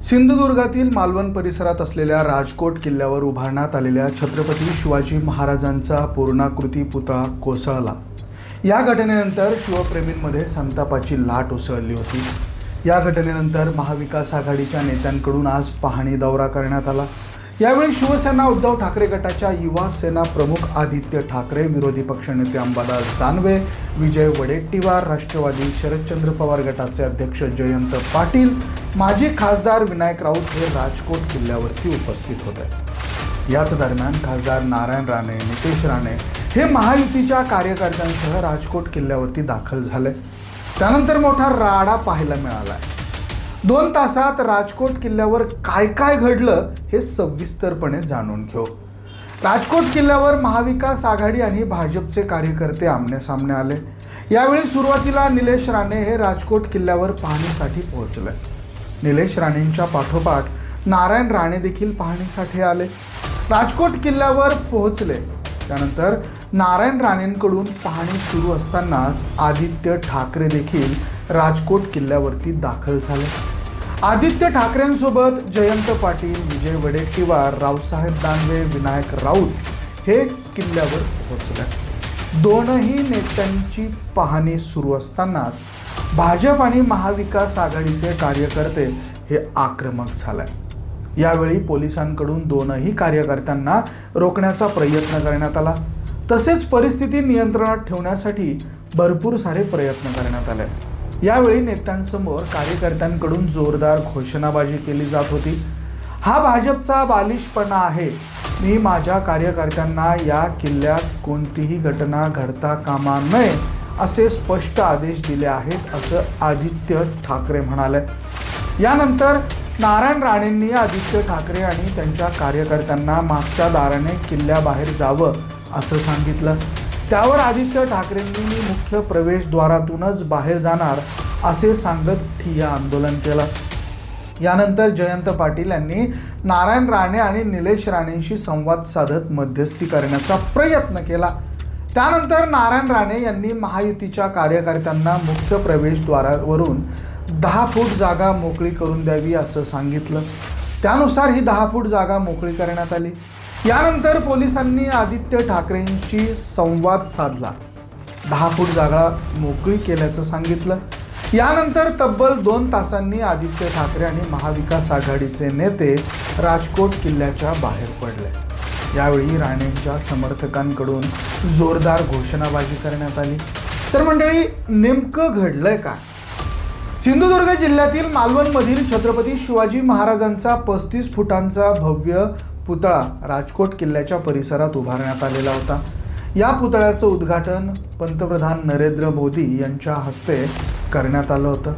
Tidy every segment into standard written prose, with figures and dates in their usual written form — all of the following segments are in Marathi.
सिंधुदुर्गातील मालवण परिसरात असलेल्या राजकोट किल्ल्यावर उभारण्यात आलेल्या छत्रपती शिवाजी महाराजांचा पूर्णाकृती पुतळा कोसळला। या घटनेनंतर शिवप्रेमींमध्ये संतापाची लाट उसळली होती। या घटनेनंतर महाविकास आघाडीच्या नेत्यांकडून आज पाहणी दौरा करण्यात आला। यावेळी शिवसेना उद्धव ठाकरे गटाच्या युवा सेना प्रमुख आदित्य ठाकरे, विरोधी पक्षनेते अंबादास दानवे, विजय वडेट्टीवार, राष्ट्रवादी शरदचंद्र पवार गटाचे अध्यक्ष जयंत पाटील, माजी खासदार विनायक राऊत हे राजकोट किल्ल्यावरती उपस्थित होते। याच दरम्यान खासदार नारायण राणे, नितेश राणे हे महायुतीच्या कार्यकर्त्यांसह राजकोट किल्ल्यावरती दाखल झाले। त्यानंतर मोठा राडा पाहायला मिळाला। 2 तासात राजकोट किल्ल्यावर काय काय घडलं हे सविस्तरपणे जाणून घेऊ। राजकोट किल्ल्यावर महाविकास आघाडी आणि भाजपचे कार्यकर्ते आमने-सामने आले। यावेळी सुरुवातीला निलेश राणे हे राजकोट किल्ल्यावर पाहणीसाठी पोहोचले। निलेश राणेंच्या पाठोपाठ नारायण राणे देखील पाहणीसाठी आले। राजकोट किल्ल्यावर पोहोचले त्यानंतर नारायण राणेंकडून पाहणी सुरू असतानाच आदित्य ठाकरे देखील राजकोट किल्ल्यावरती दाखल झाले। आदित्य ठाकरेंसोबत जयंत पाटील, विजय वडेट्टीवार, रावसाहेब दानवे, विनायक राऊत हे किल्ल्यावर पोहोचले। दोनही नेत्यांची पाहणी सुरू असतानाच भाजप आणि महाविकास आघाडीचे कार्यकर्ते हे आक्रमक झाले। यावेळी पोलिसांकडून दोनही कार्यकर्त्यांना रोखण्याचा प्रयत्न करण्यात आला। तसेच परिस्थिती नियंत्रणात ठेवण्यासाठी भरपूर सारे प्रयत्न करण्यात आले। यावेळी नेत्यांसमोर कार्यकर्त्यांकडून जोरदार घोषणाबाजी केली जात होती। हा भाजपचा बालिशपणा आहे। मी माझ्या कार्यकर्त्यांना या किल्ल्यात कोणतीही घटना घडता कामा नये असे स्पष्ट आदेश दिले आहेत असं आदित्य ठाकरे म्हणाले। यानंतर नारायण राणेंनी आदित्य ठाकरे आणि त्यांच्या कार्यकर्त्यांना मागच्या दाराने किल्ल्याबाहेर जावं असं सांगितलं। त्यावर आदित्य ठाकरेंनी मी मुख्य प्रवेशद्वारातूनच बाहेर जाणार असे सांगत ठिय्या आंदोलन केलं। यानंतर जयंत पाटील यांनी नारायण राणे आणि निलेश राणेंशी संवाद साधत मध्यस्थी करण्याचा प्रयत्न केला। त्यानंतर नारायण राणे यांनी महायुतीच्या कार्यकर्त्यांना मुख्य प्रवेशद्वारावरून 10 फूट जागा मोकळी करून द्यावी असं सांगितलं। त्यानुसार ही 10 फूट जागा मोकळी करण्यात आली। यानंतर पोलिसांनी आदित्य ठाकरेंशी संवाद साधला, 10 फूट जागा मोकळी केल्याचं सांगितलं। यानंतर तब्बल 2 तासांनी आदित्य ठाकरे आणि महाविकास आघाडीचे नेते राजकोट किल्ल्याच्या बाहेर पडले। यावेळी राणेंच्या समर्थकांकडून जोरदार घोषणाबाजी करण्यात आली। तर मंडळी, नेमकं घडलंय काय? सिंधुदुर्ग जिल्ह्यातील मालवणमधील छत्रपती शिवाजी महाराजांचा 35 फुटांचा भव्य पुतळा राजकोट किल्ल्याच्या परिसरात उभारण्यात आलेला होता। या पुतळ्याचं उद्घाटन पंतप्रधान नरेंद्र मोदी यांच्या हस्ते करण्यात आलं होतं।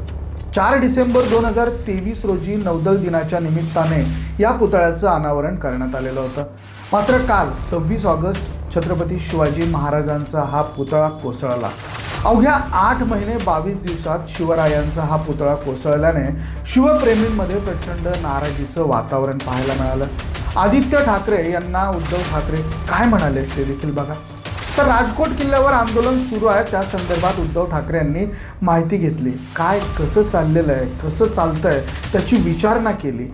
4 डिसेंबर 2023 रोजी नौदल दिनाच्या निमित्ताने या पुतळ्याचं अनावरण करण्यात आलेलं होतं। मात्र काल 26 ऑगस्ट छत्रपती शिवाजी महाराजांचा हा पुतळा कोसळला। अवघ्या 8 महिने 22 दिवसात शिवरायांचा हा पुतळा कोसळल्याने शिवप्रेमींमध्ये प्रचंड नाराजीचं वातावरण पाहायला मिळालं। आदित्य ठाकरे यांना उद्धव ठाकरे काय म्हणाले ते देखील बघा। तर राजकोट किल्ल्यावर आंदोलन सुरू आहे, त्या संदर्भात उद्धव ठाकरे यांनी माहिती घेतली। काय कसं चाललेलं आहे, कसं चालतंय त्याची विचारणा केली।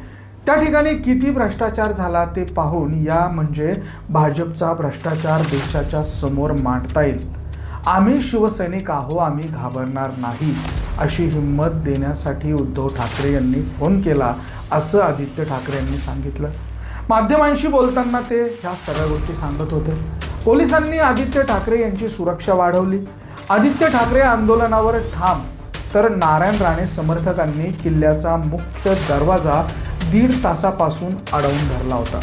त्या ठिकाणी किती भ्रष्टाचार झाला ते पाहून या म्हणजे भाजपचा भ्रष्टाचार देशाच्या समोर मांडता येईल। आम्ही शिवसैनिक आहो, आम्ही घाबरणार नाही अशी हिंमत देण्यासाठी उद्धव ठाकरे यांनी फोन केला असं आदित्य ठाकरे यांनी सांगितलं. माध्यमांशी बोलताना ते ह्या सगळ्या गोष्टी सांगत होते. पोलिसांनी आदित्य ठाकरे यांची सुरक्षा वाढवली. आदित्य ठाकरे आंदोलनावर ठाम, तर नारायण राणे समर्थकांनी किल्ल्याचा मुख्य दरवाजा 1.5 तासापासून अडवून धरला होता.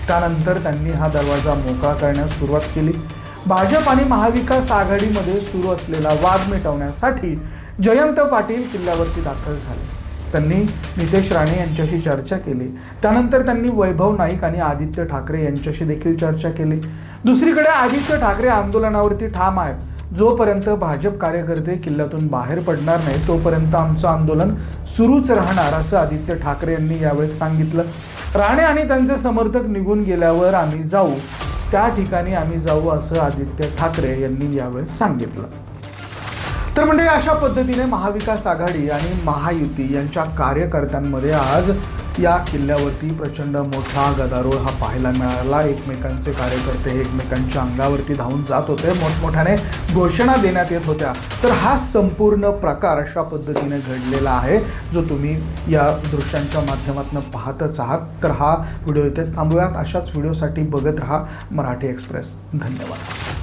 त्यानंतर त्यांनी हा दरवाजा मोकळा करण्यास सुरुवात केली. भाजप आणि महाविकास आघाडीमध्ये सुरू असलेला वाद मिटवण्यासाठी जयंत पाटील किल्ल्यावरती दाखल झाले. त्यांनी नितेश राणे यांच्याशी चर्चा केली. त्यानंतर त्यांनी वैभव नाईक आणि आदित्य ठाकरे यांच्याशी देखील चर्चा केली. दुसरीकडे आदित्य ठाकरे आंदोलनावरती ठाम आहेत. जोपर्यंत भाजप कार्यकर्ते किल्ल्यातून बाहेर पडणार नाही तोपर्यंत आमचं आंदोलन सुरूच राहणार असं आदित्य ठाकरे यांनी यावेळेस सांगितलं. राणे आणि त्यांचे समर्थक निघून गेल्यावर आम्ही जाऊ, त्या ठिकाणी आम्ही जाऊ असं आदित्य ठाकरे यांनी यावेळेस सांगितलं. तर म्हणजे अशा पद्धतीने महाविकास आघाडी आणि महायुती यांच्या कार्यकर्त्यांमध्ये आज या किल्ल्यावरती प्रचंड मोठा गदारोळ हा पाहायला मिळाला. एकमेकांचे कार्यकर्ते एकमेकांच्या अंगावरती धावून जात होते, मोठमोठ्याने घोषणा देण्यात येत होत्या. तर हा संपूर्ण प्रकार अशा पद्धतीने घडलेला आहे जो तुम्ही या दृश्यांच्या माध्यमातून पाहतच आहात. तर हा व्हिडिओ इथेच थांबूयात. अशाच व्हिडिओसाठी बघत राहा मराठी एक्सप्रेस. धन्यवाद.